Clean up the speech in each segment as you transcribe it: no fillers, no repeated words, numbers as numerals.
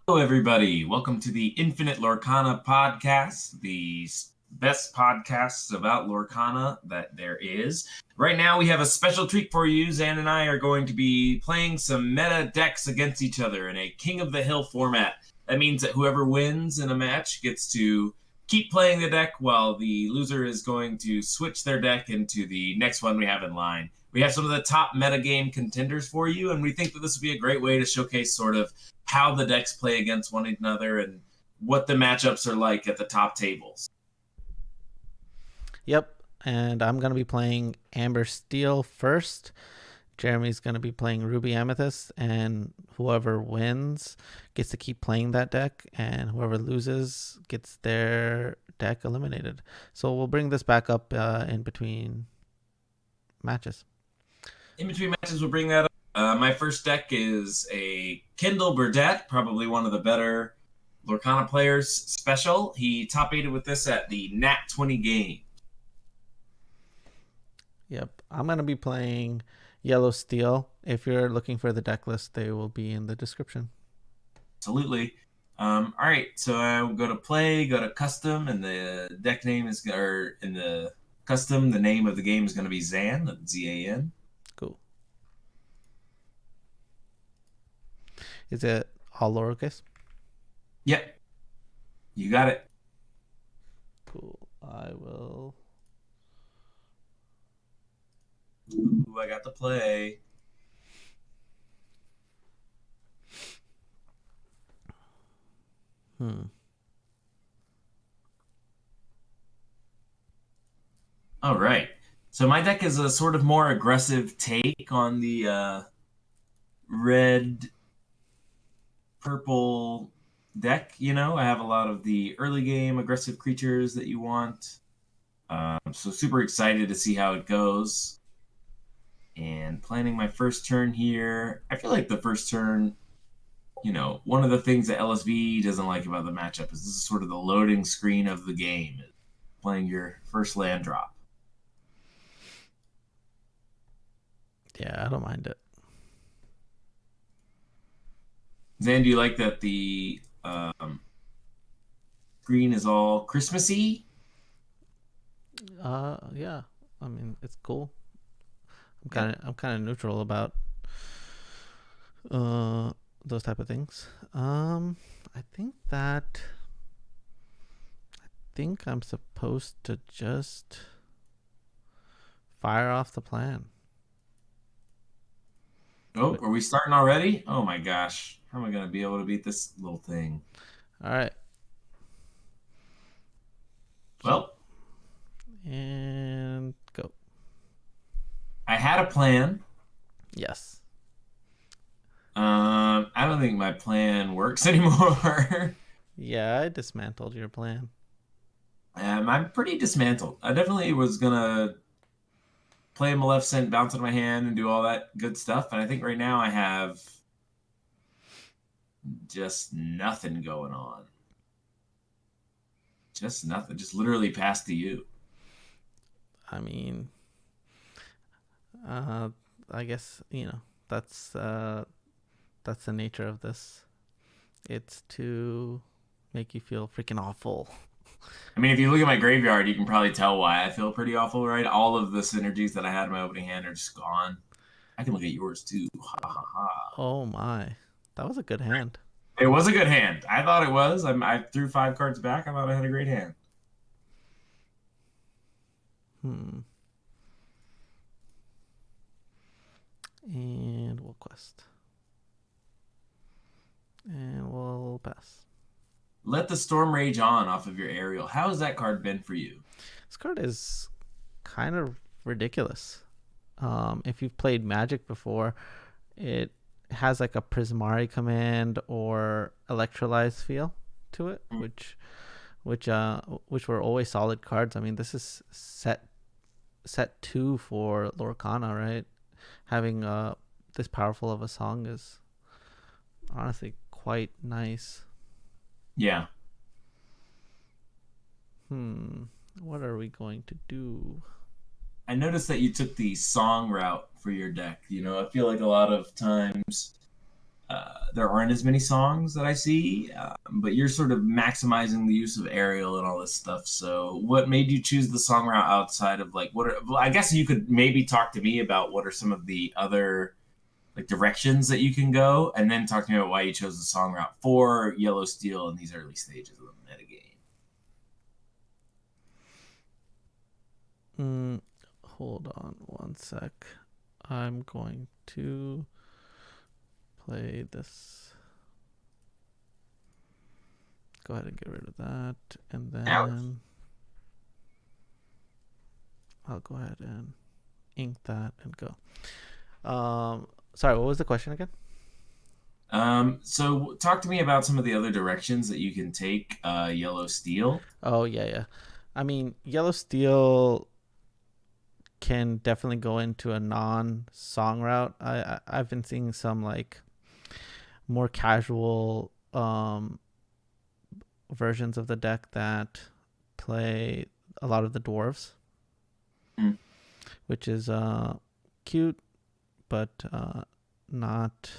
Hello, everybody. Welcome to the Infinite Lorcana podcast, the best podcasts about Lorcana that there is. Right now, we have a special treat for you. Zan and I are going to be playing some meta decks against each other in a King of the Hill format. That means that whoever wins in a match gets to keep playing the deck while the loser is going to switch their deck into the next one we have in line. We have some of the top metagame contenders for you, and we think that this would be a great way to showcase sort of how the decks play against one another and what the matchups are like at the top tables. Yep, and I'm going to be playing Amber Steel first. Jeremy's going to be playing Ruby Amethyst, and whoever wins gets to keep playing that deck, and whoever loses gets their deck eliminated. So we'll bring this back up in between matches. In between matches, we'll bring that up. My first deck is a Kendall Burdett, probably one of the better Lorcana players special. He top 8'd with this at the Nat 20 game. Yep, I'm going to be playing Yellow Steel. If you're looking for the deck list, they will be in the description. Absolutely. All right, so I will go to play, go to custom, and the deck name is, or in the custom, the name of the game is going to be Zan, Z-A-N. Cool. Is it all lowercase? Yep. You got it. Cool. I will. Ooh, I got to play. All right. So my deck is a sort of more aggressive take on the red purple deck. You know, I have a lot of the early game aggressive creatures that you want. So super excited to see how it goes. And planning my first turn here. I feel like the first turn, you know, one of the things that LSV doesn't like about the matchup is this is sort of the loading screen of the game. Playing your first land drop. Yeah, I don't mind it. Zan, do you like that the screen is all Christmassy? Yeah. I mean, it's cool. I'm kind of neutral about those type of things. I think I'm supposed to just fire off the plan. Oh, are we starting already? Oh my gosh. How am I going to be able to beat this little thing? All right. Well, and go. I had a plan. Yes. I don't think my plan works anymore. Yeah, I dismantled your plan. I'm pretty dismantled. I definitely was going to play Maleficent, bounce in my hand, and do all that good stuff. And I think right now I have just nothing going on. Just nothing. Just literally passed to you. I mean, I guess that's the nature of this. It's to make you feel freaking awful. I mean, if you look at my graveyard, you can probably tell why I feel pretty awful, right? All of the synergies that I had in my opening hand are just gone. I can look at yours too. Ha ha ha. Oh my, that was a good hand. It was a good hand. I thought it was. I threw 5 cards back. I thought I had a great hand. And we'll quest. And we'll pass. Let the Storm Rage on off of your aerial. How has that card been for you? This card is kind of ridiculous. If you've played Magic before, it has like a Prismari command or Electrolyze feel to it, which were always solid cards. I mean, this is set 2 for Lorcana, right? Having this powerful of a song is honestly quite nice. Yeah. What are we going to do? I noticed that you took the song route for your deck. You know, I feel like a lot of times there aren't as many songs that I see, but you're sort of maximizing the use of aerial and all this stuff. So, what made you choose the song route outside of like what? Well, I guess you could maybe talk to me about what are some of the other like directions that you can go, and then talk to me about why you chose the song route for Yellow Steel in these early stages of the metagame. Hold on one sec. I'm going to play this. Go ahead and get rid of that, and then I'll go ahead and ink that and go. Sorry, what was the question again? So talk to me about some of the other directions that you can take Yellow Steel. Oh yeah. I mean, Yellow Steel can definitely go into a non-song route. I've been seeing some like more casual versions of the deck that play a lot of the dwarves, Mm. which is cute, but not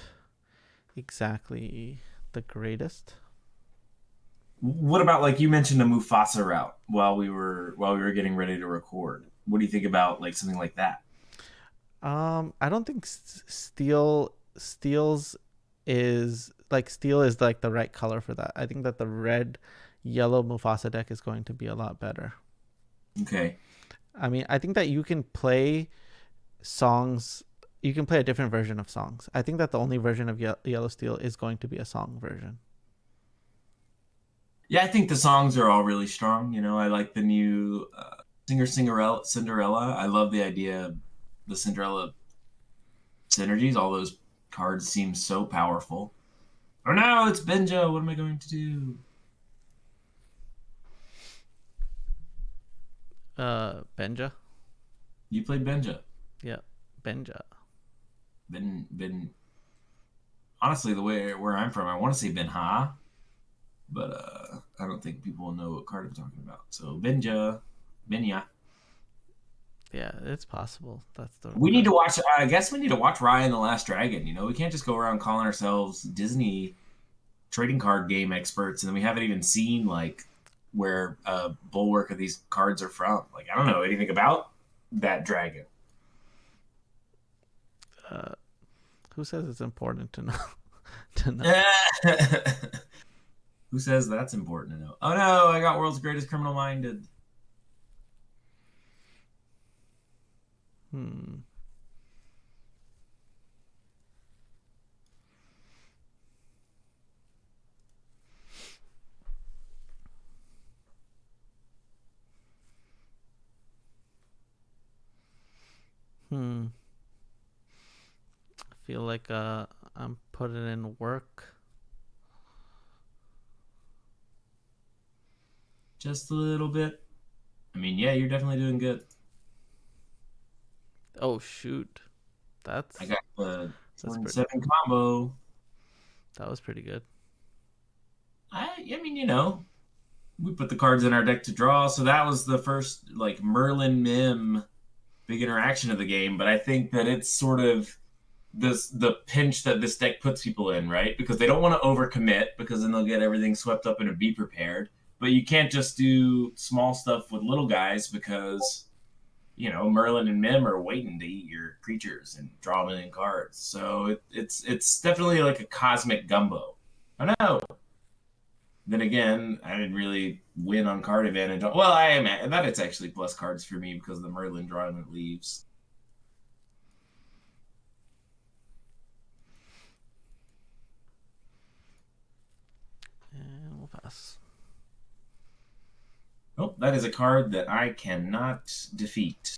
exactly the greatest. What about like you mentioned a Mufasa route while we were getting ready to record? What do you think about like something like that? I don't think steel is like the right color for that. I think that the red yellow Mufasa deck is going to be a lot better. Okay. I mean, I think that you can play songs. You can play a different version of songs. I think that the only version of Yellow Steel is going to be a song version. Yeah, I think the songs are all really strong. You know, I like the new Cinderella. I love the idea of the Cinderella synergies. All those cards seem so powerful. Oh no, it's Benjo. What am I going to do? Benja. You played Benja. Yeah, Benja. Ben. Honestly, the way where I'm from, I want to say Ben Ha, but I don't think people will know what card I'm talking about. So Benja, Benya. Yeah, it's possible. That's the We need correct. to watch. I guess we need to watch Raya and the Last Dragon. You know, we can't just go around calling ourselves Disney trading card game experts, and then we haven't even seen like where bulwark of these cards are from. Like, I don't know anything about that dragon. Uh, who says it's important to know? To know. Who says that's important to know? Oh no, I got world's greatest criminal minded. Hmm. Hmm. I feel like I'm putting in work. Just a little bit. I mean, yeah, you're definitely doing good. Oh shoot. I That's got the that's turn pretty. seven combo. That was pretty good. I mean, you know, we put the cards in our deck to draw, so that was the first like Merlin Mim big interaction of the game. But I think that it's sort of the pinch that this deck puts people in, right? Because they don't want to overcommit because then they'll get everything swept up in a be prepared. But you can't just do small stuff with little guys because Merlin and Mim are waiting to eat your creatures and draw a million cards. So it's definitely like a cosmic gumbo. I know. Then again, I didn't really win on card advantage. Well, I am that it's actually plus cards for me because of the Merlin drawing that leaves. And we'll pass. Oh, that is a card that I cannot defeat.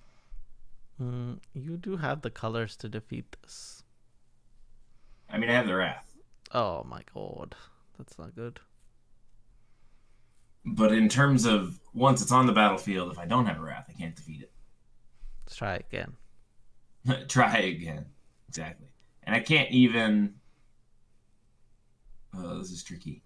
You do have the colors to defeat this. I mean, I have the Wrath. Oh my god. That's not good. But in terms of once it's on the battlefield, if I don't have a Wrath, I can't defeat Let's try again. it. Try again. Exactly. And I can't even. This is tricky.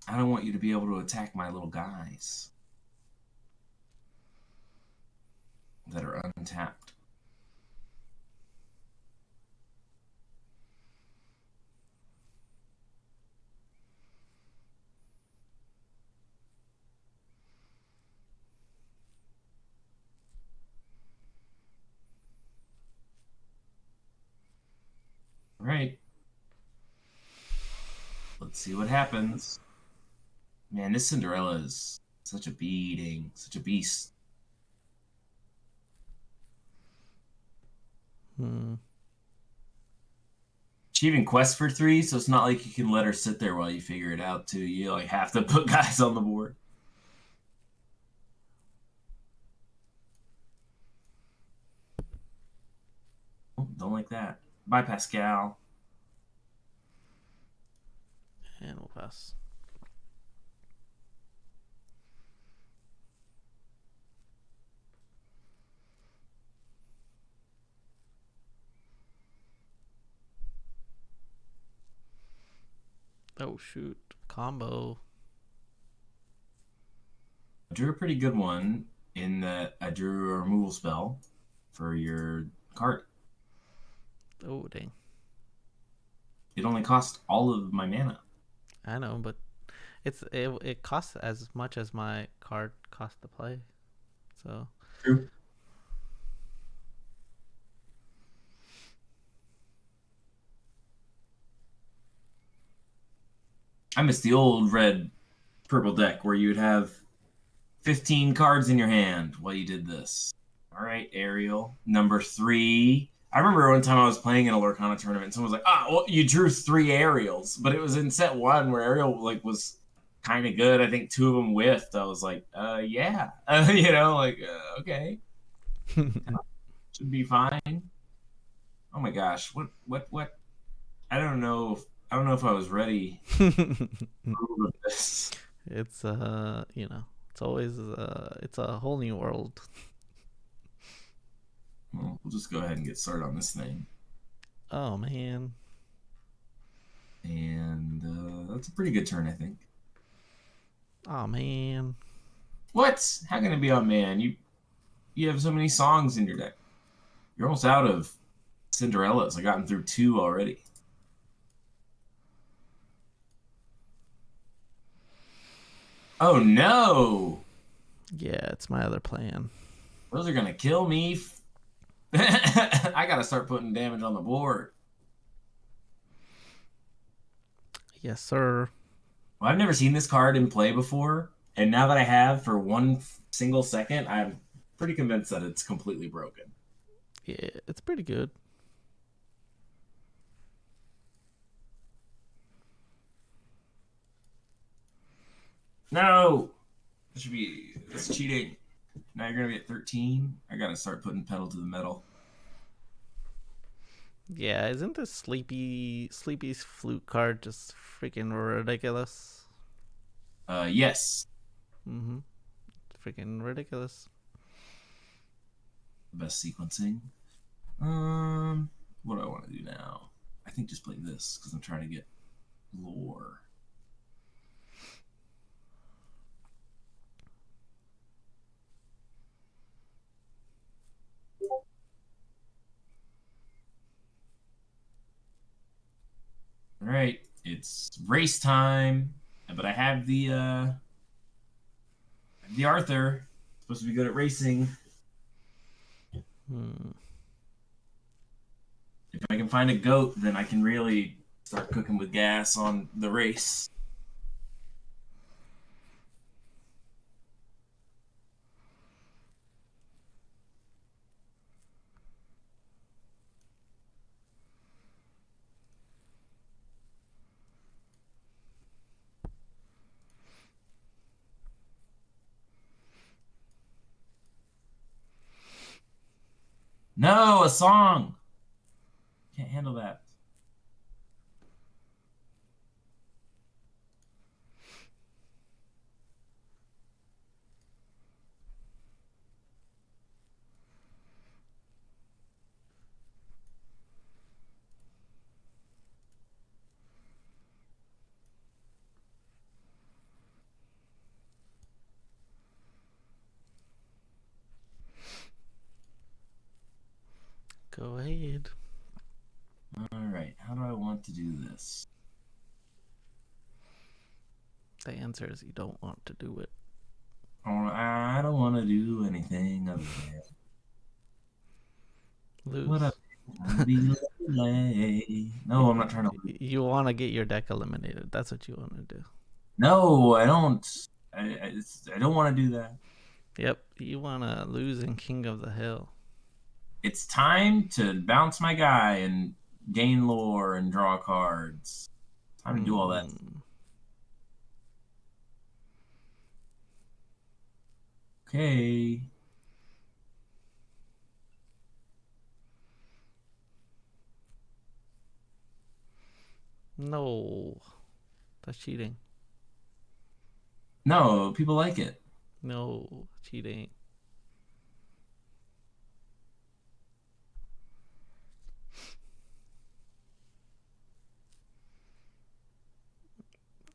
I don't want you to be able to attack my little guys. Untapped. All right. Let's see what happens. Man, this Cinderella is such a beating, such a beast. Hmm. Achieving quest for 3, so it's not like you can let her sit there while you figure it out too. You like have to put guys on the board. Oh, don't like that. Bye, Pascal. And we'll pass. Oh shoot. Combo. I drew a pretty good one in that I drew a removal spell for your card. Oh dang. It only cost all of my mana. I know, but it costs as much as my card cost to play. So True. I miss the old red purple deck where you would have 15 cards in your hand while you did this. All right, Ariel. Number 3. I remember one time I was playing in a Lorcana tournament and someone was like, well, you drew 3 Ariels. But it was in set 1 where Ariel was kind of good. I think 2 of them whiffed. I was like, yeah. Okay. Should be fine. Oh my gosh. What? I don't know. I don't know if I was ready for this. it's it's always it's a whole new world. Well, we'll just go ahead and get started on this thing. Oh man. And that's a pretty good turn, I think. Oh man. What? How can it be on man? You have so many songs in your deck. You're almost out of Cinderellas. I gotten through 2 already. Oh no! Yeah, it's my other plan. Those are gonna kill me. I gotta start putting damage on the board. Yes, sir. Well, I've never seen this card in play before, and now that I have for one single second, I'm pretty convinced that it's completely broken. Yeah, it's pretty good. No! That's cheating. Now you're gonna be at 13. I gotta start putting pedal to the metal. Yeah, isn't this Sleepy's flute card just freaking ridiculous? Yes. Mm-hmm. Freaking ridiculous. Best sequencing. What do I want to do now? I think just play this because I'm trying to get lore. All right, it's race time, but I have the Arthur. Supposed to be good at racing. Hmm. If I can find a goat, then I can really start cooking with gas on the race. No, a song. Can't handle that. Go ahead. All right, how do I want to do this? The answer is you don't want to do it. Oh, I don't want to do anything other than what Lose. up. Be late. No, I'm not trying to lose. You want to get your deck eliminated. That's what you want to do. No, I don't. I don't want to do that. Yep, you want to lose in King of the Hill. It's time to bounce my guy and gain lore and draw cards. Time to do all that. Okay. No, that's cheating. No, people like it. No, cheating.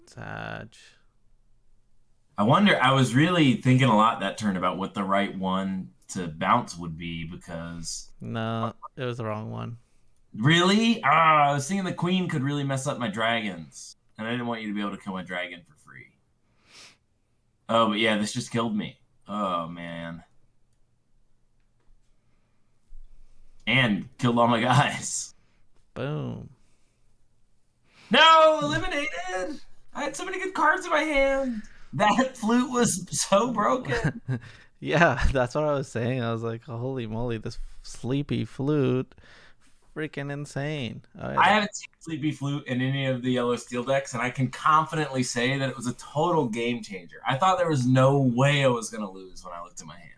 Sag. I wonder, I was really thinking a lot that turn about what the right one to bounce would be because No, it was the wrong one. really? I was thinking the queen could really mess up my dragons. And I didn't want you to be able to kill my dragon for free. Oh, but yeah, this just killed me. Oh, man. And killed all my guys. Boom. No, eliminated. I had so many good cards in my hand. That flute was so broken. Yeah, that's what I was saying. I was like, holy moly, this sleepy flute. Freaking insane. I haven't seen Sleepy Flute in any of the yellow steel decks, and I can confidently say that it was a total game changer. I thought there was no way I was going to lose when I looked at my hand.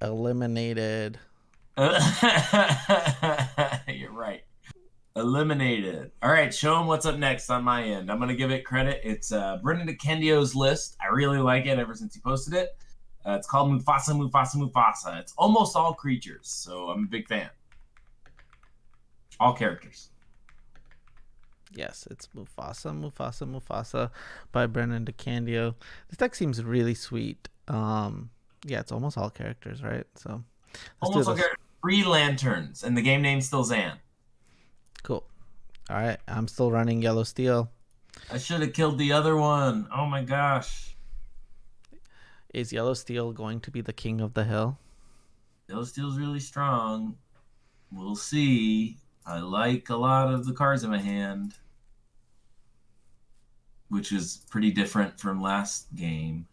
Eliminated. You're right. Eliminated. All right, show him what's up next on my end. I'm going to give it credit. It's Brendan DeCandio's list. I really like it ever since he posted it. It's called Mufasa, Mufasa, Mufasa. It's almost all creatures, so I'm a big fan. All characters. Yes, it's Mufasa, Mufasa, Mufasa by Brendan DeCandio. This deck seems really sweet. Yeah, it's almost all characters, right? So Almost all characters. 3 lanterns, and the game name's still Zan. Cool. All right, I'm still running Yellow Steel. I should have killed the other one. Oh my gosh. Is Yellow Steel going to be the king of the hill? Yellow Steel's really strong. We'll see. I like a lot of the cards in my hand, which is pretty different from last game.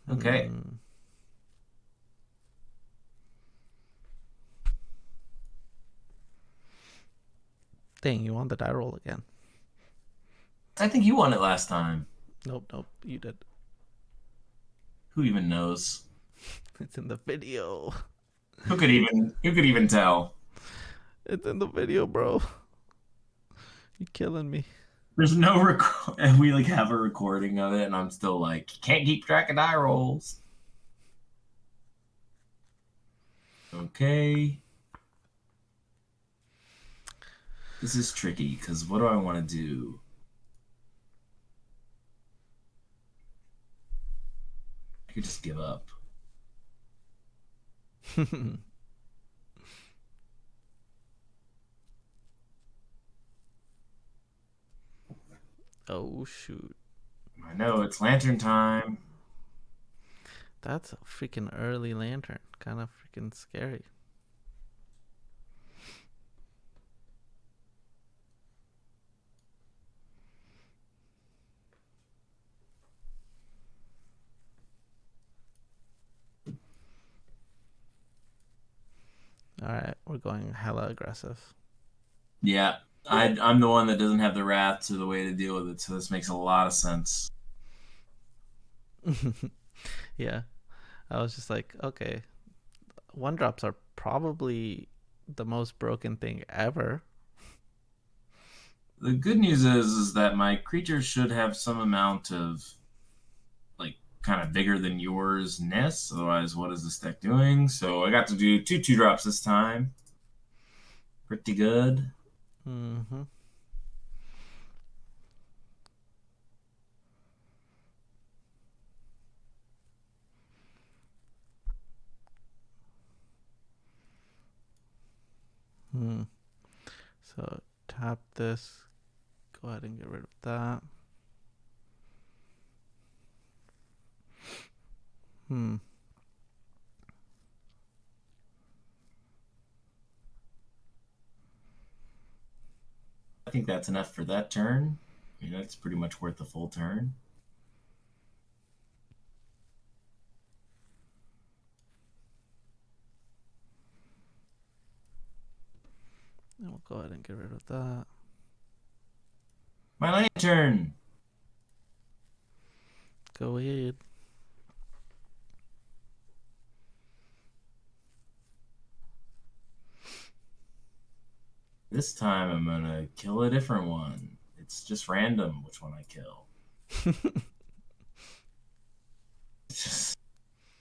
Okay. Dang, you won the die roll again. I think you won it last time. Nope, you did. Who even knows? It's in the video. Who could even tell? It's in the video, bro. You're killing me. There's no record, and we have a recording of it, and I'm still like, can't keep track of die rolls. Okay. This is tricky because what do I want to do? I could just give up. Oh, shoot. I know, it's lantern time. That's a freaking early lantern. Kind of freaking scary. All right, we're going hella aggressive. Yeah, I'm the one that doesn't have the wrath to the way to deal with it, so this makes a lot of sense. Yeah, I was just like, okay, 1-drops are probably the most broken thing ever. The good news is that my creatures should have some amount of kind of bigger than yours-ness. Otherwise, what is this deck doing? So I got to do 2/2 drops this time. Pretty good. Mm-hmm. So tap this. Go ahead and get rid of that. Hmm. I think that's enough for that turn. I mean, that's pretty much worth the full turn. And we'll go ahead and get rid of that. My lantern! Go ahead. This time I'm gonna kill a different one. It's just random which one I kill.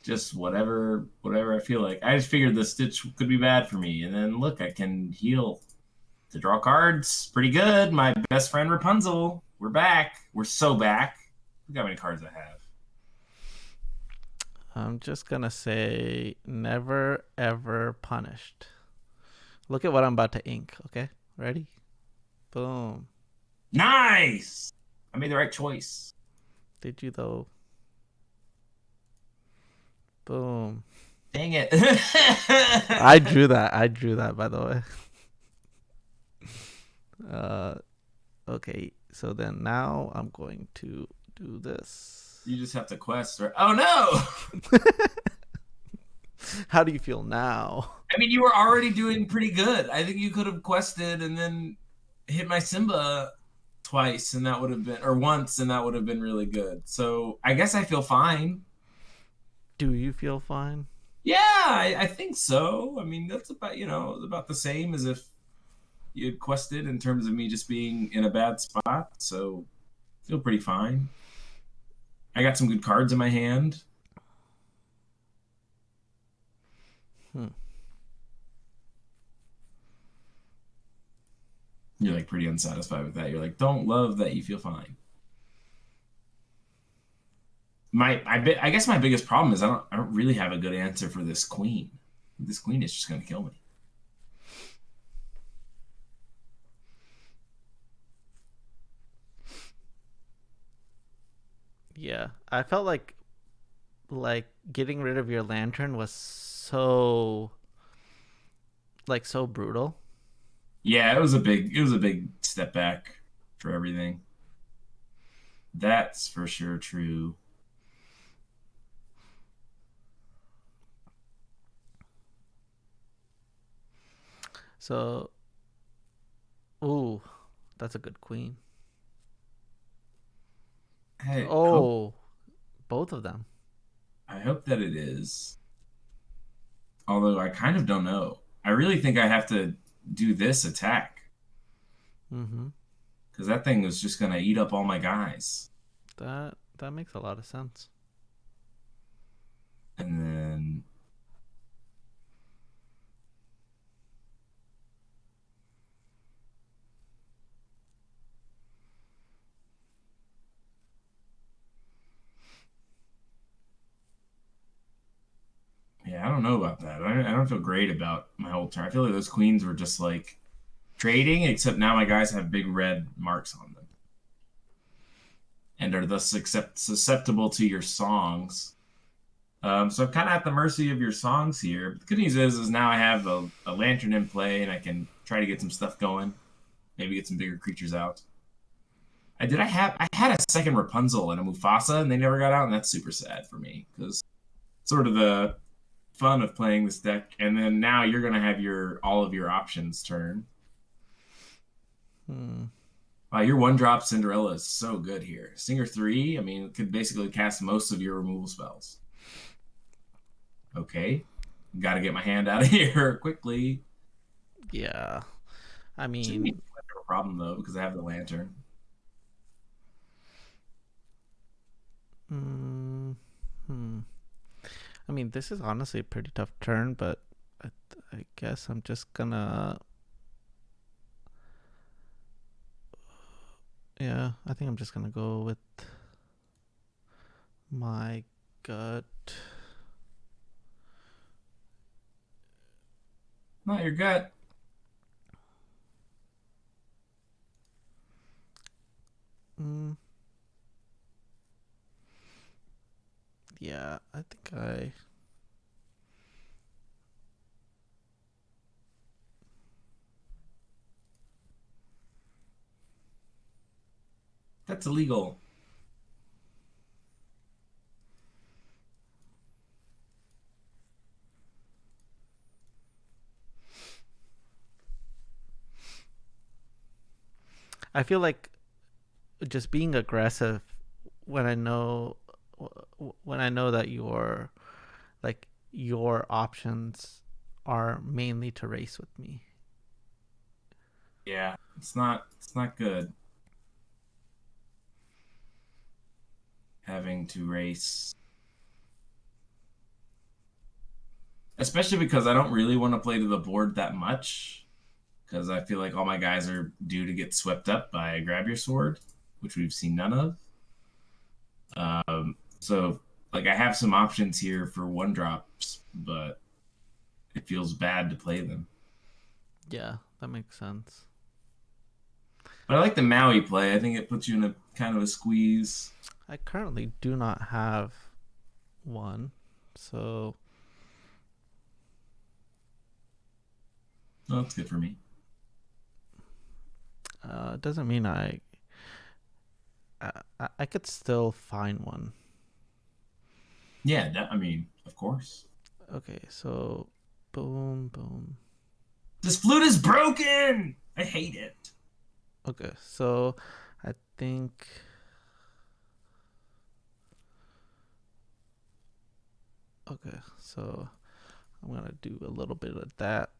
Just whatever I feel like. I just figured the stitch could be bad for me, and then look, I can heal to draw cards. Pretty good. My best friend Rapunzel. We're back. We're so back. Look how many cards I have. I'm just gonna say never ever punished. Look at what I'm about to ink, okay? Ready? Boom. Nice! I made the right choice. Did you though? Boom. Dang it. I drew that. I drew that, by the way. Okay, so then now I'm going to do this. You just have to quest, right? Oh no! How do you feel now? I mean, you were already doing pretty good. I think you could have quested and then hit my Simba twice, and that would have been, or once, and that would have been really good. So I guess I feel fine. Do you feel fine? Yeah, I think so. I mean, that's about the same as if you had quested in terms of me just being in a bad spot. So I feel pretty fine. I got some good cards in my hand. Hmm. You're like pretty unsatisfied with that. You're like, don't love that you feel fine. I guess my biggest problem is I don't really have a good answer for this queen. This queen is just gonna kill me. Yeah, I felt like getting rid of your lantern was so brutal. Yeah, it was a big step back for everything. That's for sure true. So, ooh, that's a good queen. I hope Oh, both of them. I hope that it is. Although I kind of don't know. I really think I have to do this attack Mm-hmm. because that thing was just gonna eat up all my guys. That makes a lot of sense. And then yeah, I don't know about that. I don't feel great about my whole turn. I feel like those queens were just like trading, except now my guys have big red marks on them and are thus susceptible to your songs. So I'm kind of at the mercy of your songs here. But the good news is now I have a lantern in play and I can try to get some stuff going. Maybe get some bigger creatures out. I had a second Rapunzel and a Mufasa and they never got out, and that's super sad for me because sort of the fun of playing this deck. And then now you're gonna have your all of your options turn. Hmm. Wow, your one drop Cinderella is so good here. Singer 3, I mean, it could basically cast most of your removal spells. Okay. Got to get my hand out of here quickly. Yeah, I Shouldn't be mean, a problem, though, because I have the lantern. mm, hmm. I mean, this is honestly a pretty tough turn, but I guess I'm just gonna. Yeah, I think I'm just gonna go with my gut. Not your gut. Yeah, I think I. That's illegal. I feel like just being aggressive when I know when I know that your options are mainly to race with me. Yeah, it's not good having to race. Especially because I don't really want to play to the board that much. Because I feel like all my guys are due to get swept up by Grab Your Sword, which we've seen none of. So, like, I have some options here for one drops, but it feels bad to play them. Yeah, that makes sense. But I like the Maui play. I think it puts you in a kind of a squeeze. I currently do not have one, so Well, that's good for me. it doesn't mean I could still find one. Yeah, I mean, of course. Okay, so boom, boom. This flute is broken. I hate it. Okay, so I think okay, so I'm gonna do a little bit of that.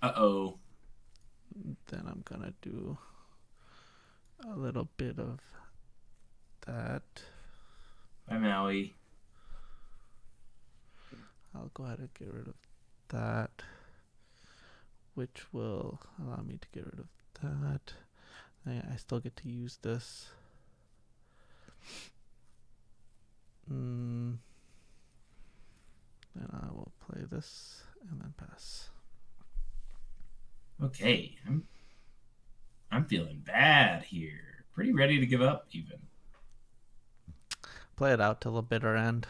Uh-oh. Then I'm gonna do a little bit of that. Bye, Maui. I'll go ahead and get rid of that, which will allow me to get rid of that. I still get to use this. Then I will play this and then pass. Okay, I'm feeling bad here. Pretty ready to give up, even. Play it out till the bitter end.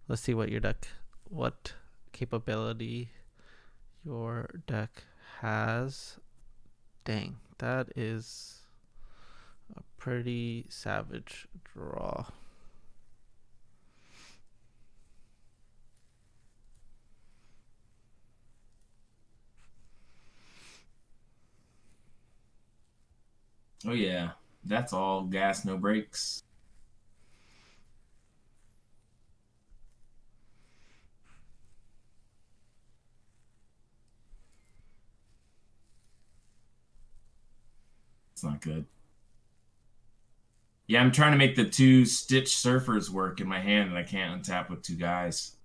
Let's see what capability your deck has. Dang, that is a pretty savage draw. Oh yeah, that's all gas, no brakes. It's not good. Yeah, I'm trying to make the two Stitch Surfers work in my hand, and I can't untap with two guys.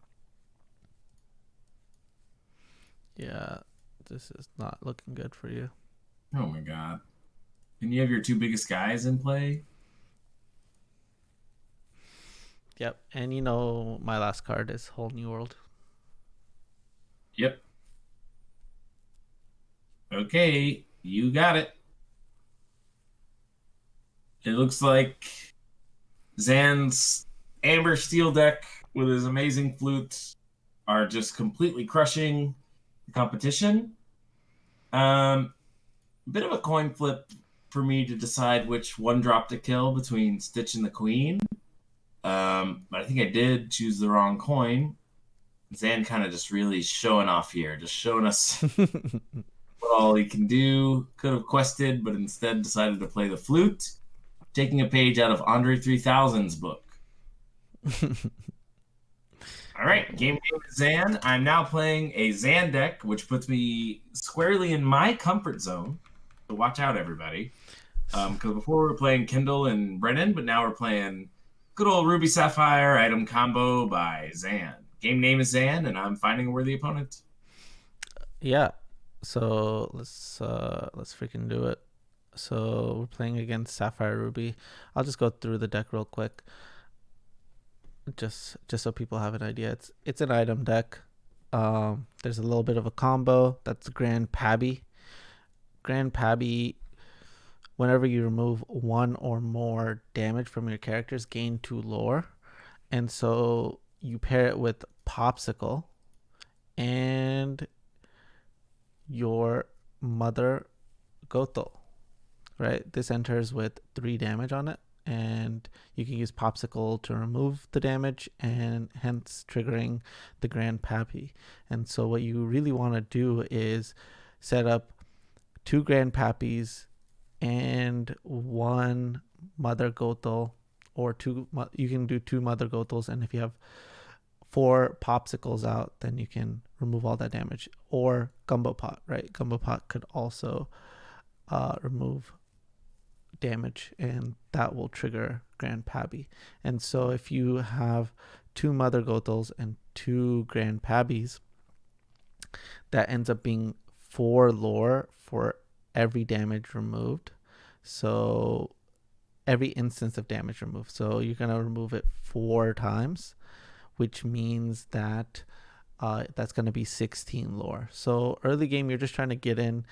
Yeah, this is not looking good for you. Oh my god. And you have your two biggest guys in play? Yep, and my last card is Whole New World. Yep. Okay, you got it. It looks like Zan's Amber Steel deck with his amazing flutes are just completely crushing the competition. Um, Bit of a coin flip for me to decide which one drop to kill between Stitch and the Queen. But I think I did choose the wrong coin. Zan kind of just really showing off here, just showing us what all he can do. Could have quested, but instead decided to play the flute, taking a page out of Andre 3000's book. All right, game name is Zan. I'm now playing a Zan deck, which puts me squarely in my comfort zone. So watch out, everybody. Because before we were playing Kindle and Brennan, but now we're playing good old Ruby Sapphire item combo by Zan. Game name is Zan, and I'm finding a worthy opponent. Yeah, so let's freaking do it. So we're playing against Sapphire Ruby. I'll just go through the deck real quick, just so people have an idea. It's an item deck. There's a little bit of a combo. That's Grand Pabby. Grand Pabby Whenever you remove one or more damage from your characters, gain 2 lore. And so you pair it with Popsicle and your Mother Gothel, right? This enters with 3 damage on it, and you can use Popsicle to remove the damage and hence triggering the Grand Pappy. And so what you really want to do is set up 2 Grand Pappies and 1 Mother Gothel, or you can do 2 Mother Gothels, and if you have 4 popsicles out, then you can remove all that damage. Or Gumbo Pot, right? Gumbo Pot could also remove damage, and that will trigger Grand Pabby. And so if you have 2 Mother Gothels and 2 Grand Pabbies, that ends up being 4 lore for every damage removed. So every instance of damage removed. So you're going to remove it 4 times, which means that that's going to be 16 lore. So early game, you're just trying to get in.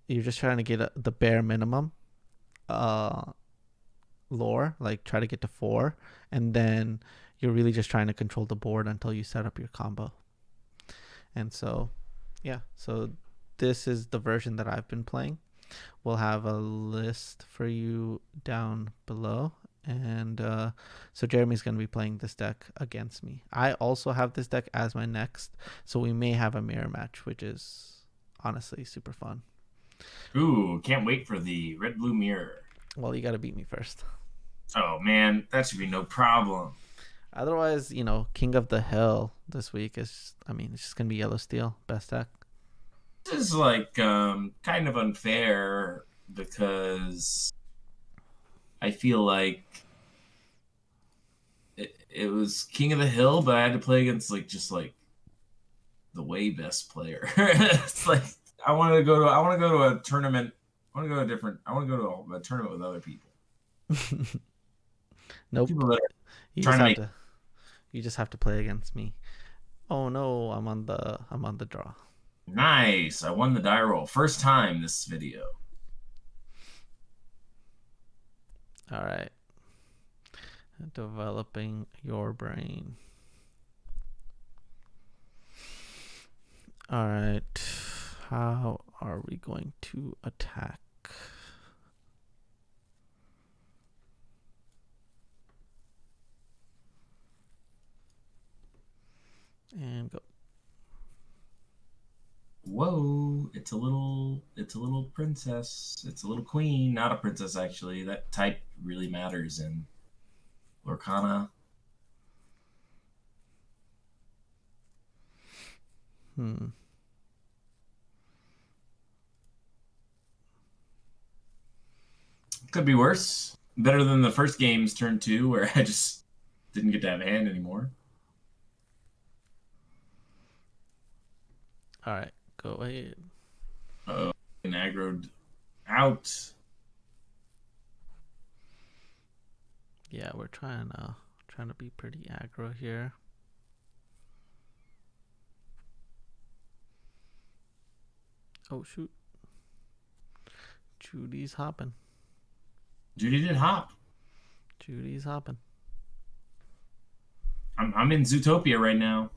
You're just trying to get the bare minimum lore, like try to get to 4, and then you're really just trying to control the board until you set up your combo. And so, yeah, so this is the version that I've been playing. We'll have a list for you down below. And so Jeremy's going to be playing this deck against me. I also have this deck as my next, so we may have a mirror match, which is honestly super fun. Ooh, can't wait for the red-blue mirror. Well, you got to beat me first. Oh, man, that should be no problem. Otherwise, King of the Hill this week is, it's just going to be Yellow Steel, best deck. This is like kind of unfair because I feel like it was King of the Hill, but I had to play against just the way best player. It's like I want to go to a tournament. I want to go to a tournament with other people. Nope. People that are you just have to play against me. Oh no, I'm on the draw. Nice. I won the die roll. First time this video. All right. Developing your brain. All right. How are we going to attack? And go. Whoa, it's a little princess. It's a little queen, not a princess actually. That type really matters in Lorcana. Could be worse. Better than the first game's turn 2 where I just didn't get to have a hand anymore. All right, go ahead. Uh-oh, and aggroed out. Yeah, we're trying to be pretty aggro here. Oh shoot. Judy's hopping. Judy did hop. Judy's hopping. I'm in Zootopia right now.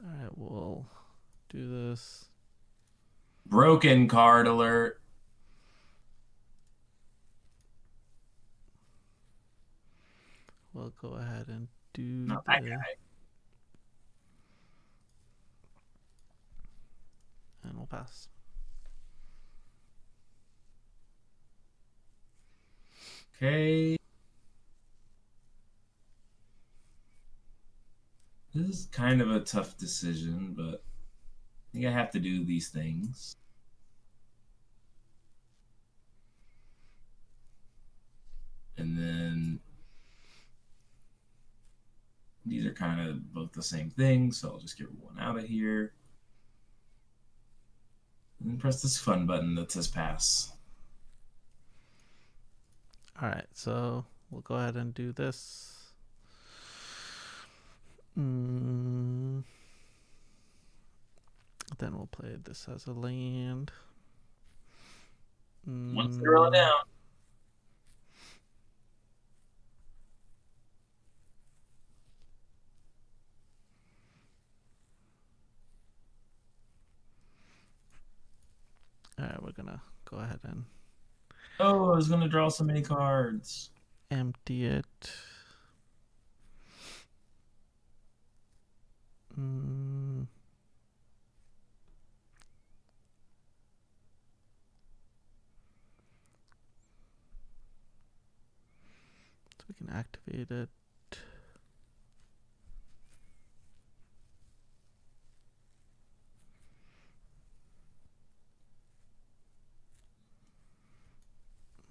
Alright, we'll do this. Broken card alert. We'll go ahead and do Not that guy. And we'll pass. Okay. This is kind of a tough decision, but I think I have to do these things. And then these are kind of both the same thing, so I'll just get one out of here. And then press this fun button that says pass. Alright, so we'll go ahead and do this. Then we'll play this as a land. Once they roll it down. All right, we're gonna go ahead and Oh, I was gonna draw so many cards. empty it. Mm. So we can activate it.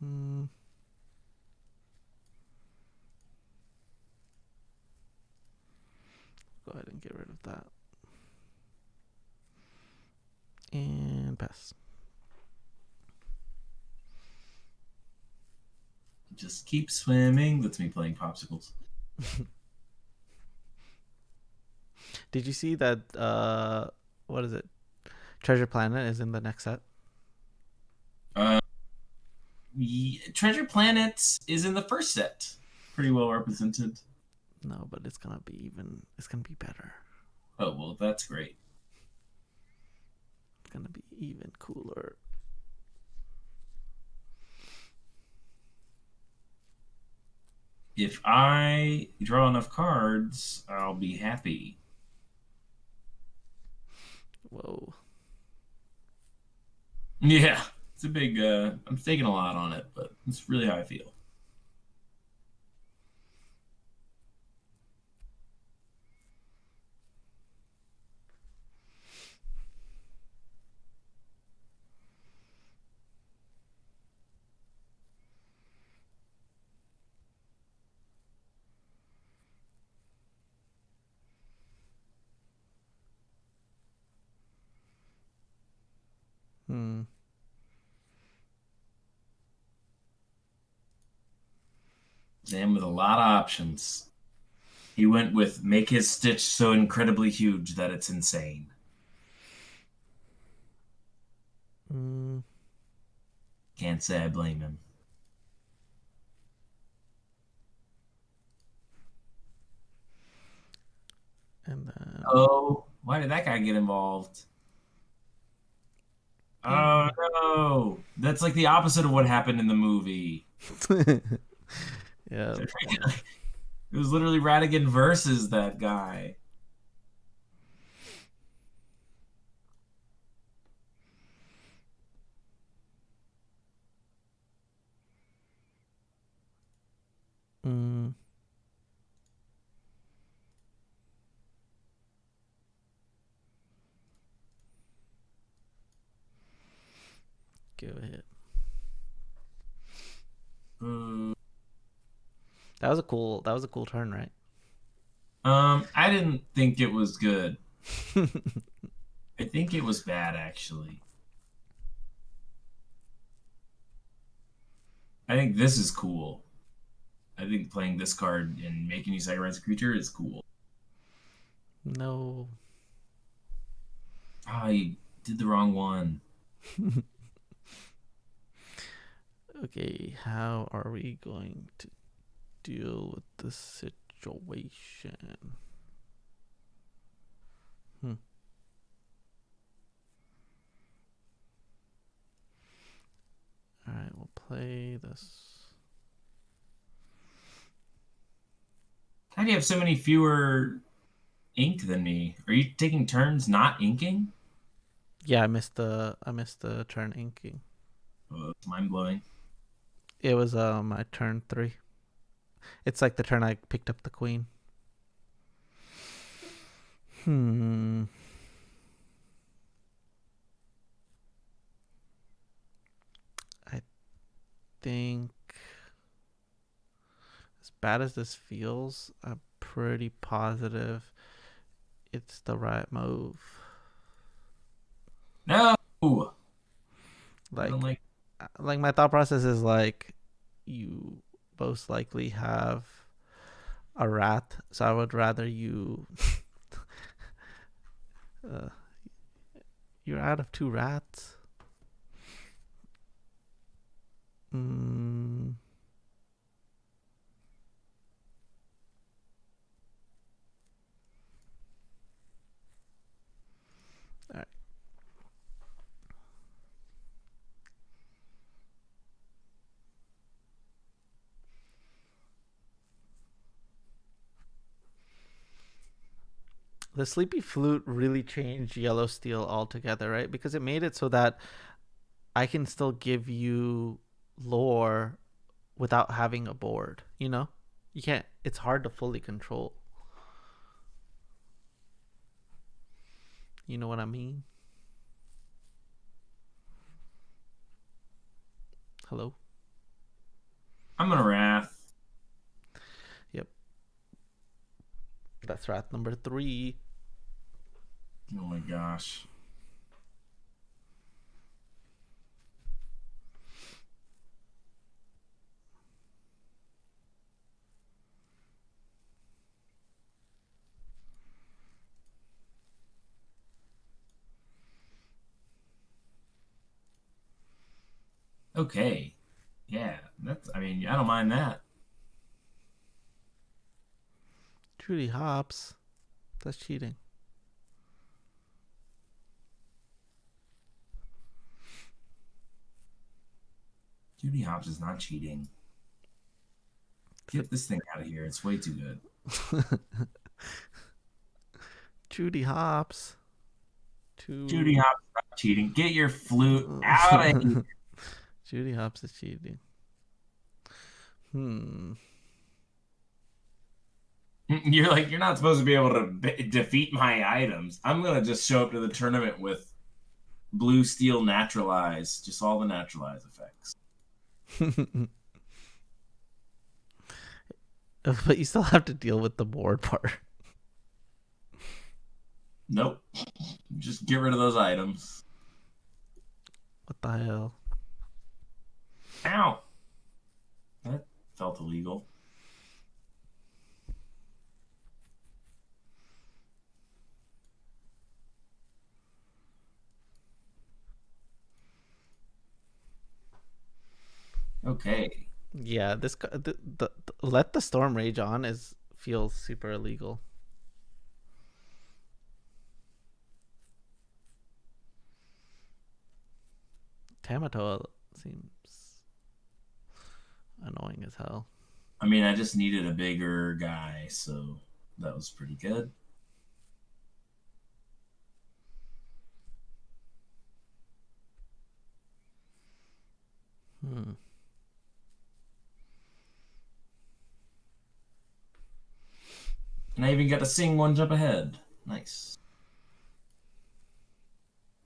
Mm. Go ahead and get rid of that. And pass. Just keep swimming. That's me playing popsicles. Did you see that what is it? Treasure Planet is in the next set? Treasure Planet is in the first set. Pretty well represented. No, but it's gonna be better. Oh, well, that's great. It's gonna be even cooler. If I draw enough cards, I'll be happy. Whoa. Yeah, it's a big, I'm taking a lot on it, but it's really how I feel. Hmm. Zan with a lot of options. He went with make his stitch so incredibly huge that it's insane. Mm. Can't say I blame him. And then Oh, why did that guy get involved? Oh no, that's like the opposite of what happened in the movie. yeah. It was literally Radigan versus that guy. Mm. Go ahead. Mm. That was a cool turn, right? I didn't think it was good. I think it was bad, actually. I think this is cool. I think playing this card and making you sacrifice a creature is cool. No. I did the wrong one. Okay, how are we going to deal with this situation? All right, we'll play this. How do you have so many fewer ink than me? Are you taking turns not inking? Yeah, I missed the turn inking. Oh, that's mind blowing. It was my turn 3. It's like the turn I picked up the queen. I think, as bad as this feels, I'm pretty positive it's the right move. No! I don't Like, like. my thought process is like, you most likely have a rat, so I would rather you You're out of 2 rats. Mm. All right. The Sleepy Flute really changed Yellow Steel altogether, right? Because it made it so that I can still give you lore without having a board, you know? You can't, it's hard to fully control. You know what I mean? Hello? I'm gonna wrath. Yep. That's rat number 3. Oh my gosh. Okay. Yeah, that's. I mean, I don't mind that. Judy Hops. That's cheating. Judy Hopps is not cheating. Get this thing out of here. It's way too good. Judy Hops. Judy Two. Hopps is not cheating. Get your flute out of here. Judy Hops is cheating. Hmm. You're like, you're not supposed to be able to defeat my items. I'm gonna just show up to the tournament with blue steel naturalize, just all the naturalize effects. But you still have to deal with the board part. Nope. Just get rid of those items. What the hell? Ow. That felt illegal. Okay. Yeah, the let the storm rage on is feels super illegal. Tamatoa seems annoying as hell. I mean, I just needed a bigger guy, so that was pretty good. Hmm. And I even got to sing one jump ahead. Nice.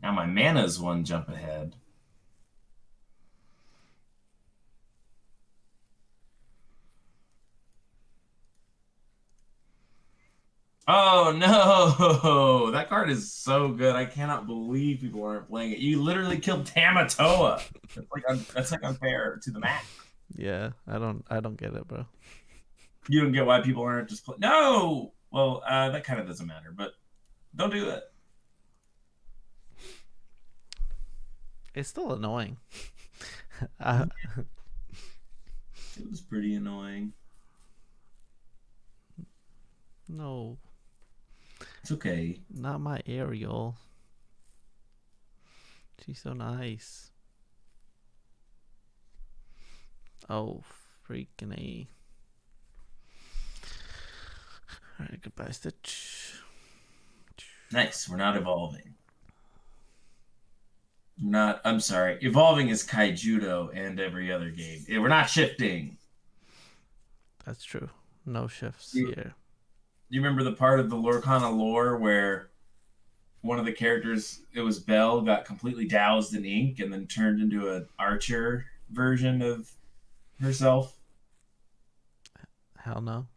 Now my mana's one jump ahead. Oh no! That card is so good. I cannot believe people aren't playing it. You literally killed Tamatoa. That's like unfair to the max. Yeah, I don't get it, bro. You don't get why people aren't just playing. No. Well, that kind of doesn't matter, but don't do it. It's still annoying. It was pretty annoying. No, It's okay. not my Ariel. She's so nice. Oh, freaking A. Alright, goodbye, Stitch. Nice. We're not evolving. Not. I'm sorry. Evolving is Kaijudo and every other game. We're not shifting. That's true. No shifts You, here. you remember the part of the Lorcana lore where one of the characters, it was Belle, got completely doused in ink and then turned into an archer version of herself? Hell no.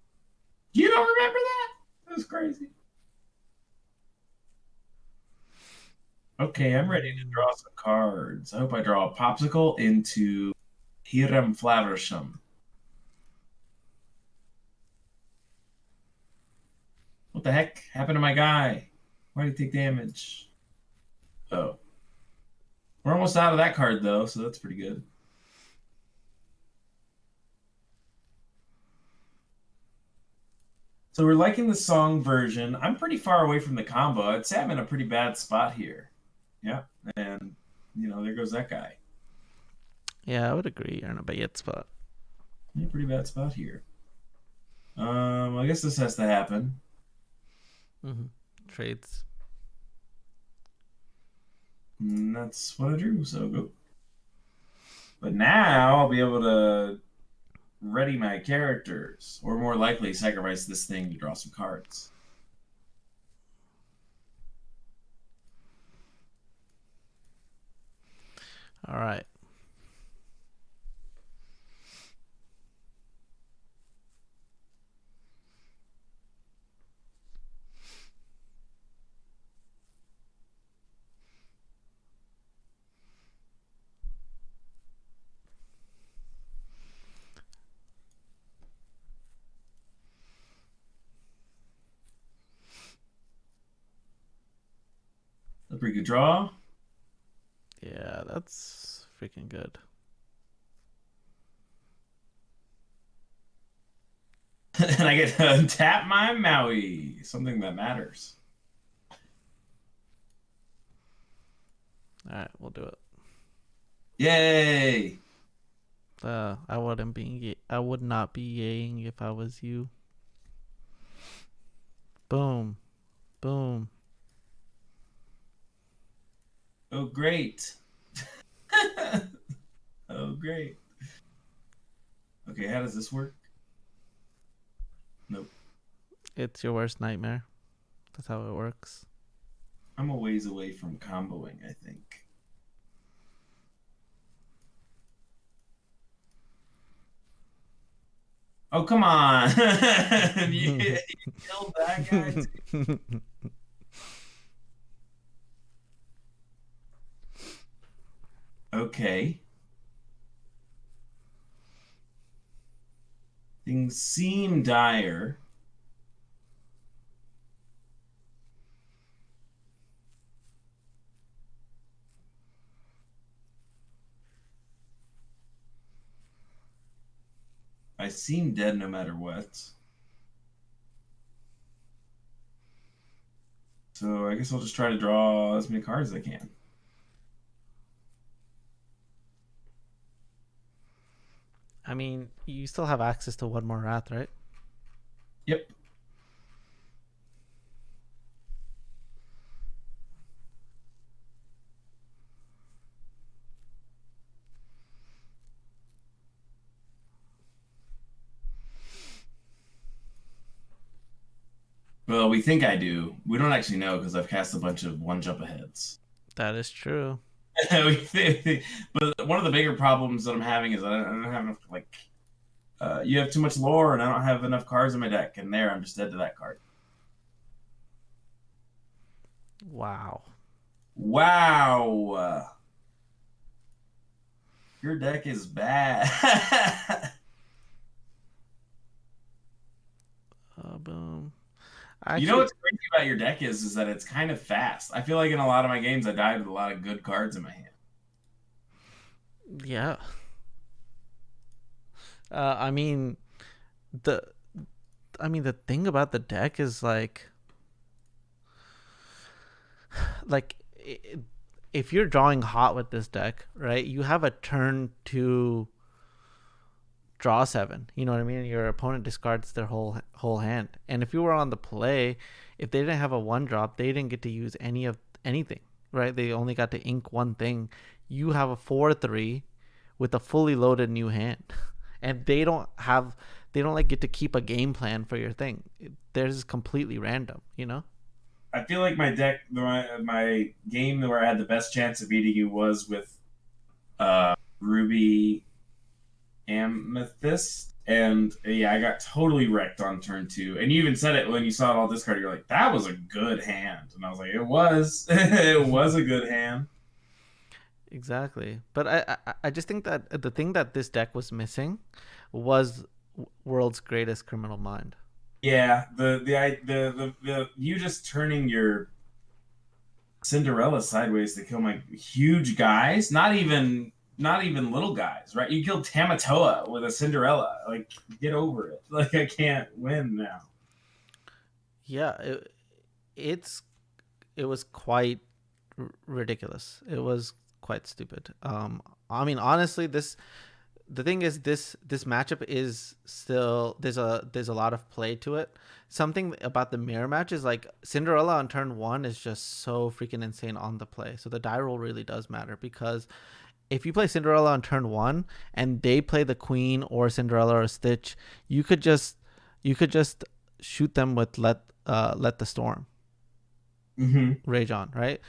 You don't remember that? That was crazy. Okay, I'm ready to draw some cards. I hope I draw a popsicle into Hiram Flaversham. What the heck happened to my guy? Why did he take damage? Oh, we're almost out of that card though, so that's pretty good. So we're liking the song version. I'm pretty far away from the combo. I'd say I'm in a pretty bad spot here. Yeah, and there goes that guy. Yeah, I would agree. You're in a bad spot. Yeah, pretty bad spot here. I guess this has to happen. Mm-hmm. Trades. And that's what I drew. So go. But now I'll be able to ready my characters, or more likely sacrifice this thing to draw some cards. All right. A pretty good draw. Yeah, that's freaking good. And I get to tap my Maui, something that matters. All right, we'll do it. Yay! I would not be yaying if I was you. Boom, boom. Oh, great. Oh, great. Okay, how does this work? Nope. It's your worst nightmare. That's how it works. I'm a ways away from comboing, I think. Oh, come on. You killed that guy too. Okay. Things seem dire. I seem dead no matter what. So I guess I'll just try to draw as many cards as I can. I mean, you still have access to one more wrath, right? Yep. Well, we think I do. We don't actually know because I've cast a bunch of one jump aheads. That is true. But one of the bigger problems that I'm having is I don't have enough, like, you have too much lore and I don't have enough cards in my deck, and there I'm just dead to that card. Wow. Wow. Your deck is bad. Boom. You know Actually, what's crazy about your deck is that it's kind of fast. I feel like in a lot of my games I died with a lot of good cards in my hand. yeah. I mean, the the thing about the deck is like if you're drawing hot with this deck, right? You have a turn to draw seven. You know what I mean? Your opponent discards their whole hand. And if you were on the play, if they didn't have a one drop, they didn't get to use anything, right? They only got to ink one thing. You have a 4/3 with a fully loaded new hand, and they don't like get to keep a game plan for your thing. Theirs is completely random, you know. I feel like my deck, my game where I had the best chance of beating you was with Ruby Amethyst. And yeah, I got totally wrecked on turn two. And you even said it when you saw it all discarded. You're like, that was a good hand. And I was like, it was. It was a good hand. Exactly. But I just think that the thing that this deck was missing was world's greatest criminal mind. Yeah, the you just turning your Cinderella sideways to kill my huge guys. Not even little guys, right? You killed Tamatoa with a Cinderella. Like, get over it. Like, I can't win now. Yeah, it's it was quite ridiculous. It was quite stupid. I mean, honestly, the thing is this matchup is still there's a lot of play to it. Something about the mirror match is like Cinderella on turn one is just so freaking insane on the play. So the die roll really does matter because if you play Cinderella on turn one and they play the Queen or Cinderella or Stitch, you could just shoot them with let the storm Mm-hmm. rage on, right?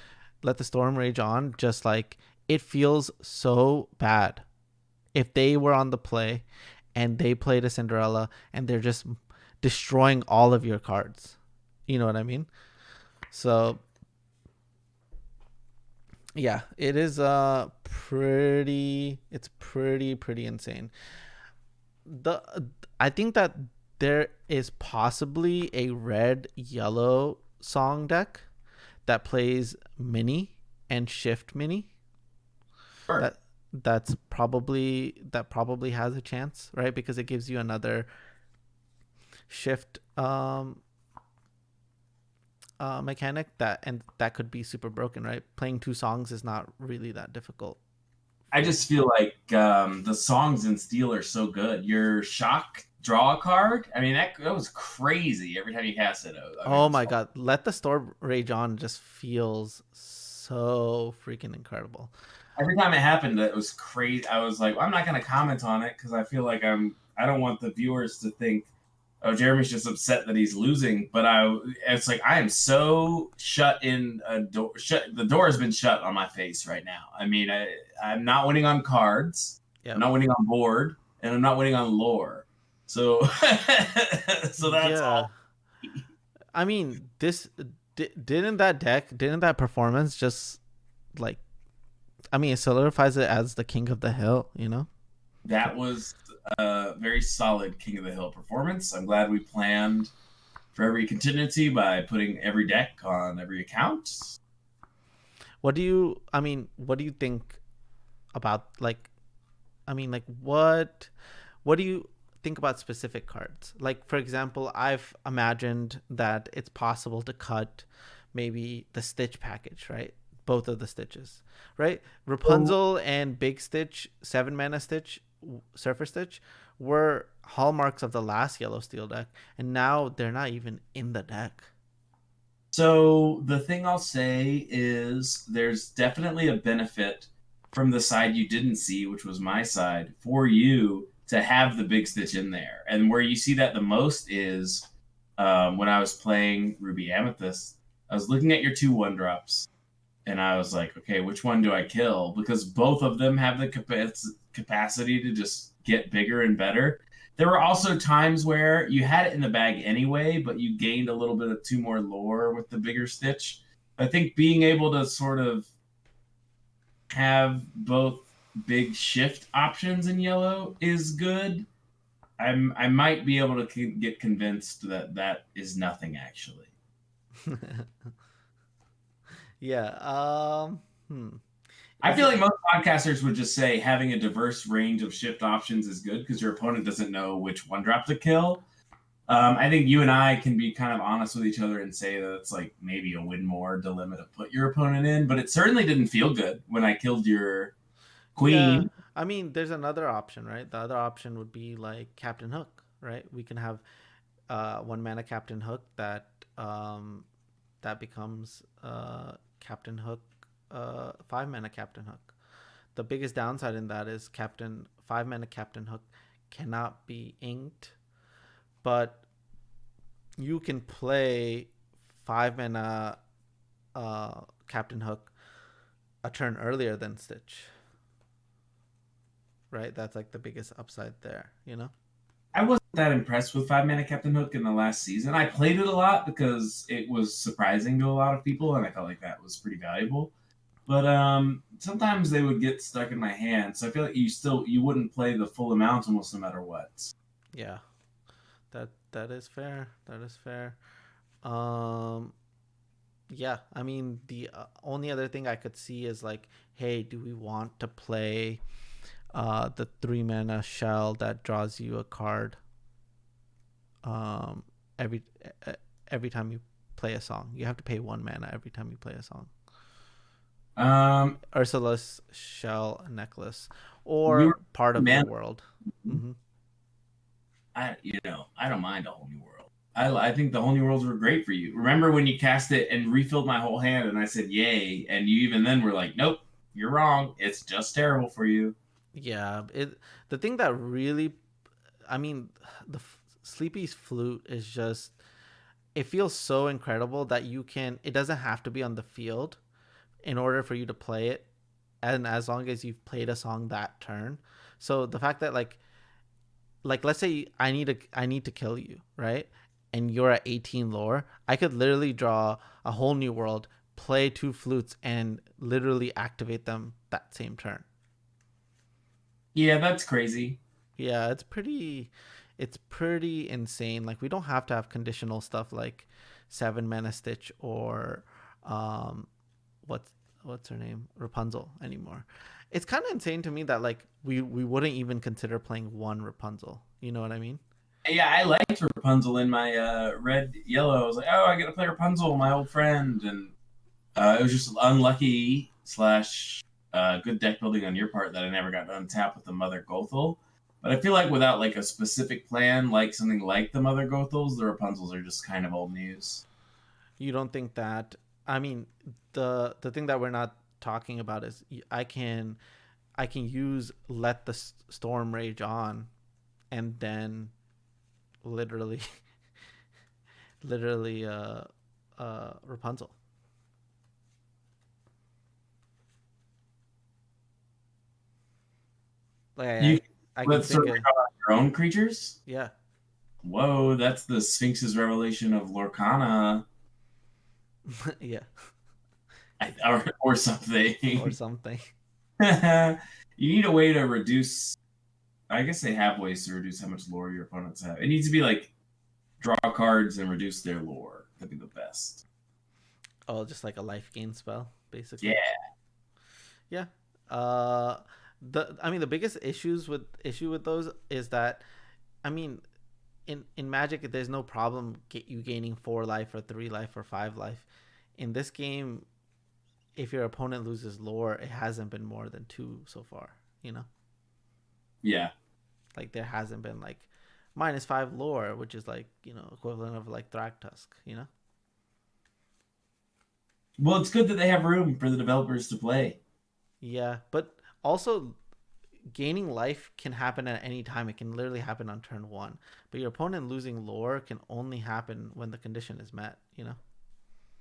Let the storm rage on, just like it feels so bad if they were on the play and they played a Cinderella and they're just destroying all of your cards. You know what I mean? So yeah, it is pretty insane. The I think that there is possibly a red yellow song deck that plays mini and shift mini. Sure. That that probably has a chance, right? Because it gives you another shift mechanic that could be super broken, right? Playing two songs is not really that difficult. I just feel like the songs in Steel are so good. Your shock draw a card. I mean, that was crazy every time you cast it. I mean, it Oh was my fun. god, let the storm rage on just feels so freaking incredible. Every time it happened, it was crazy. I was like, well, I'm not going to comment on it because I feel like I don't want the viewers to think, oh, Jeremy's just upset that he's losing. But it's like I am so shut in a door. The door has been shut on my face right now. I mean, I'm not winning on cards. I'm Yep. not winning on board, and I'm not winning on lore. So, so that's Yeah. all. I mean, didn't that performance just like I mean, it solidifies it as the king of the hill, you know? That was a very solid King of the Hill performance. I'm glad we planned for every contingency by putting every deck on every account. What do you think about like I mean, like what do you think about specific cards? Like for example, I've imagined that it's possible to cut maybe the Stitch package, right? Both of the Stitches, right? So, Rapunzel and Big Stitch, 7 mana Stitch, Surfer Stitch were hallmarks of the last Yellow Steel deck, and now they're not even in the deck. so the thing I'll say is there's definitely a benefit from the side you didn't see, which was my side, for you to have the big stitch in there. And where you see that the most is when I was playing Ruby Amethyst. I was looking at your two one drops, and I was like, okay, which one do I kill? Because both of them have the capacity to just get bigger and better. There were also times where you had it in the bag anyway, but you gained a little bit of two more lore with the bigger stitch. I think being able to sort of have both big shift options in yellow is good. I might be able to get convinced that that is nothing actually. Yeah. Hmm. I Is feel like it? most podcasters would just say having a diverse range of shift options is good because your opponent doesn't know which one drop to kill. I think you and I can be kind of honest with each other and say that it's like maybe a win more dilemma to put your opponent in, but it certainly didn't feel good when I killed your Yeah. queen. I mean, there's another option, right? The other option would be like Captain Hook, right? We can have 1 mana Captain Hook um that becomes Captain Hook 5 mana Captain Hook. The biggest downside in that is Captain 5 mana Captain Hook cannot be inked, but you can play 5 mana Captain Hook a turn earlier than Stitch, right? That's like the biggest upside there, you know? I wasn't that impressed with 5 mana Captain Hook in the last season. I played it a lot because it was surprising to a lot of people, and I felt like that was pretty valuable. But sometimes they would get stuck in my hand, so I feel like you wouldn't play the full amount almost no matter what. Yeah, that is fair. That is fair. Um, Yeah, I mean the only other thing I could see is like, hey, do we want to play the 3 mana shell that draws you a card um every uh, every time you play a song? You have to pay 1 mana every time you play a song. Um, Ursula's shell necklace, we were or part of your man. world. Hmm. I don't mind a whole new world. I think the whole new worlds were great for you. Remember when you cast it and refilled my whole hand, and I said yay, and you even then were like, nope, you're wrong. It's just terrible for you. Yeah, it the thing that really, I mean, the Sleepy's flute is just, it feels so incredible that you can, it doesn't have to be on the field in order for you to play it, and as long as you've played a song that turn. So the fact that like let's say I need to kill you, right? And you're at 18 lore, I could literally draw a whole new world, play 2 flutes, and literally activate them that same turn. Yeah, that's crazy. Yeah, it's pretty insane. Like we don't have to have conditional stuff like 7 mana stitch or um what's what's her name? Rapunzel anymore. It's kind of insane to me that like we wouldn't even consider playing one Rapunzel. You know what I mean? Yeah, I liked Rapunzel in my red yellow. I was like, oh, I get to play Rapunzel, my old friend, and it was just unlucky slash good deck building on your part that I never got to untap with the Mother Gothel. But I feel like without like a specific plan, like something like the Mother Gothels, the Rapunzels are just kind of old news. You don't think that, I mean, the thing that we're not talking about is I can use let the storm rage on, and then literally literally Rapunzel. Like You I can let's sort think of of, your own creatures. yeah. Whoa, that's the Sphinx's revelation of Lorcana, Yeah, it's or or something. something. You need a way to reduce. I guess they have ways to reduce how much lore your opponents have. It needs to be like draw cards and reduce their lore. That'd be the best. Oh, just like a life gain spell, Yeah. basically. Yeah. Uh, the biggest issue with those is that, I mean, in Magic, there's no problem get you gaining 4 life or 3 life or 5 life. In this game, if your opponent loses lore, it hasn't been more than 2 so far. You know, Yeah. like there hasn't been like -5 lore, which is like, equivalent of like Thragtusk. Well, it's good that they have room for the developers to play. Yeah, but also gaining life can happen at any time. It can literally happen on turn one. But your opponent losing lore can only happen when the condition is met. It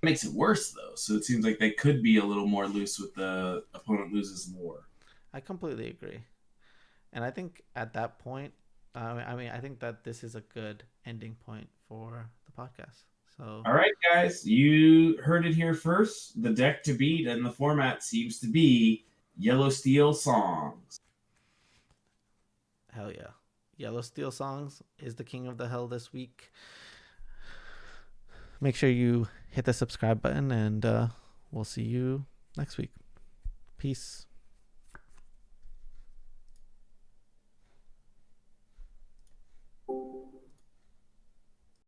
makes it worse though. So it seems like they could be a little more loose with the opponent loses lore. I completely agree. And I think at that point, I think that this is a good ending point for the podcast. So, All right, guys, you heard it here first. The deck to beat and the format seems to be Yellow Steel Songs. hell yeah. Yellow Steel Songs is the king of the hell this week. Make sure you hit the subscribe button, and we'll see you next week. Peace.